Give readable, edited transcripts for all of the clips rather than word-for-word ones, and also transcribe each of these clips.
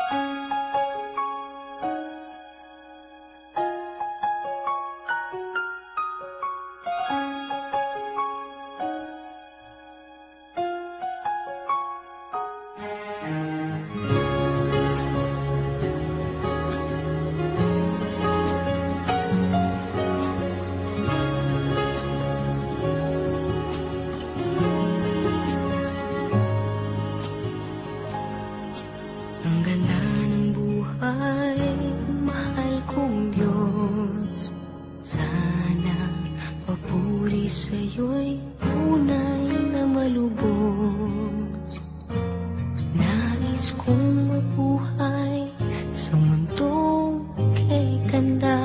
Ang ganda ng buhay, mahal kong Diyos. Sana papuri sa'yo'y tunay na malubos. Nais kong mabuhay sa mundong kay ganda,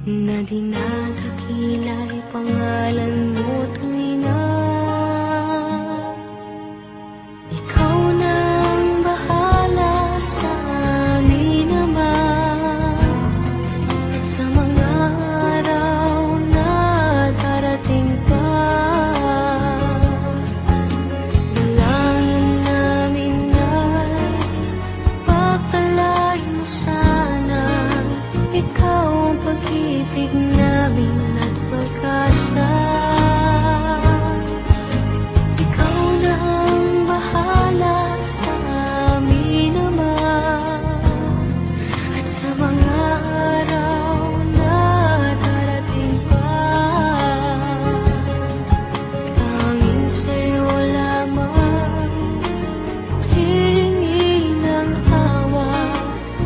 na dinadakila'y pangalan mo't ina. Ikaw na ang bahala sa amin naman, at sa mga araw na darating pa. Dalangin namin ay pagpalain mo sana, ikaw ang pag-ibig namin at pag-asa. Ikaw na ang bahala sa amin naman, at sa mga araw na darating pa. Tanging sa'yo lamang hihingi ng awa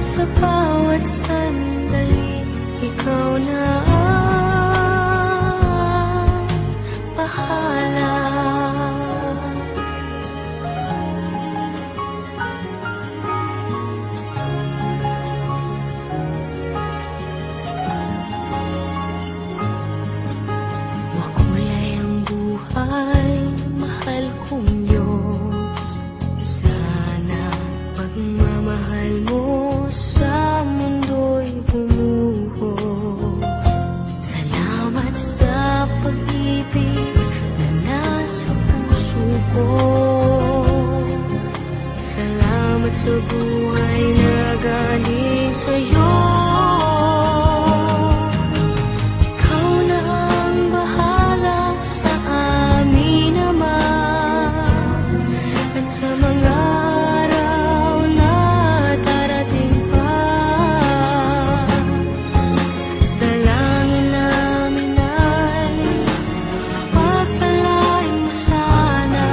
sa bawat sandali. Ikaw na ang bahala. Makulay ang buhay, mahal kong Diyos. Sana pagmamahal mo sa mundo'y bumuhos. Salamat sa pag-ibig na nasa puso ko. Salamat sa buhay na galing sa'yo. Ikaw na ang bahala sa amin naman, at sa mga araw na darating pa. Dalangin namin ay pagpalain mo sana,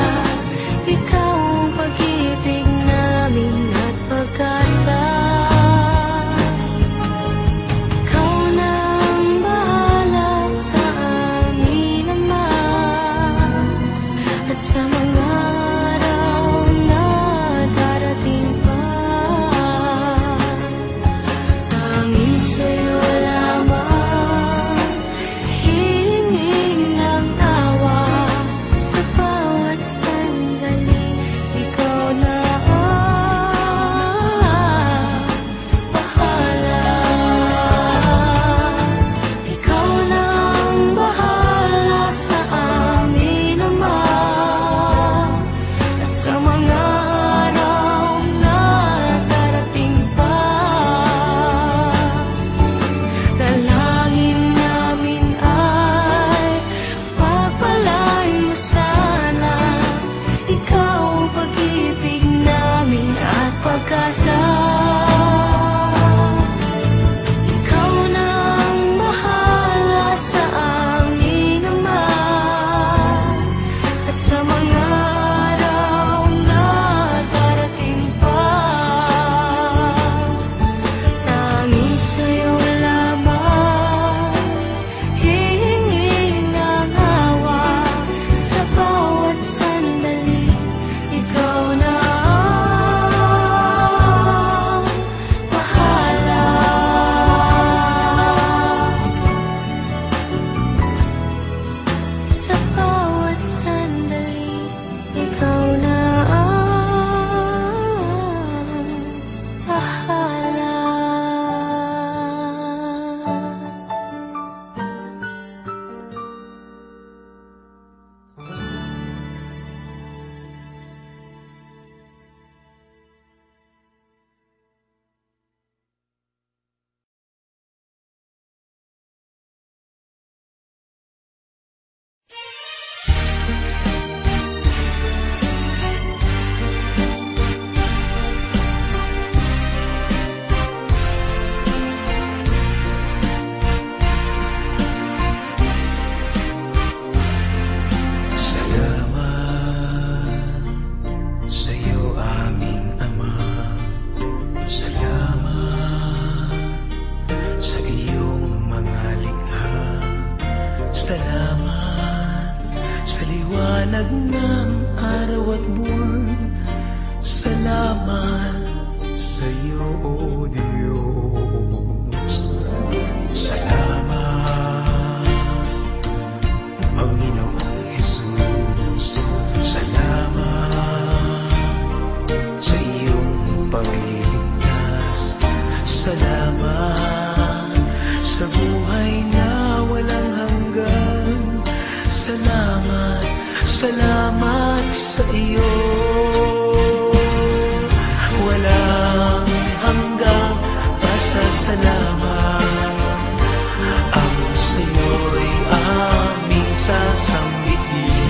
ikaw ang pag-ibig namin at pag-asa. Ikaw na ang bahala sa amin naman, at sa mga araw na darating pa. Tanging sa'yo lamang hihingi ng awa sa bawat sandali. Ikaw na ang bahala. Ikaw na ang bahala sa amin naman, sa liwanag ng araw at buwan. Salamat sa iyo, O Diyos. Salamat, Panginoong Jesus. Salamat sa iyong pagliligtas. Salamat sa buhay na walang hanggan. Salamat, salamat sa iyo. Walang hanggang pasasalamat ang sa'yo'y aming sasambitin.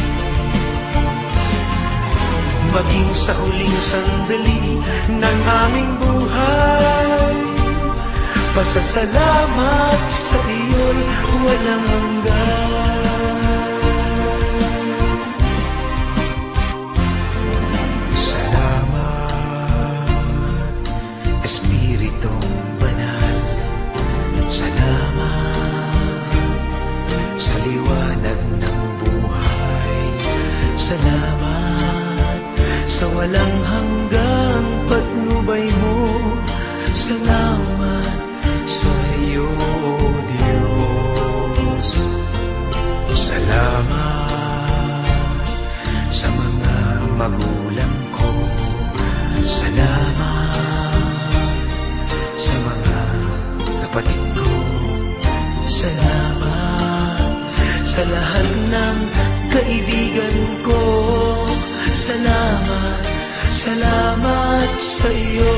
Maging sa huling sandali ng aming buhay, pasasalamat sa iyo'y walang hanggan. Espiritong banal, salamat sa liwanag ng buhay. Salamat sa walang hanggang patnubay mo. Salamat sa iyo, Diyos. Salamat sa mga magulang ko. Salamat sa mga kapatid ko. Salamat sa lahat ng kaibigan ko. Salamat, salamat sa iyo.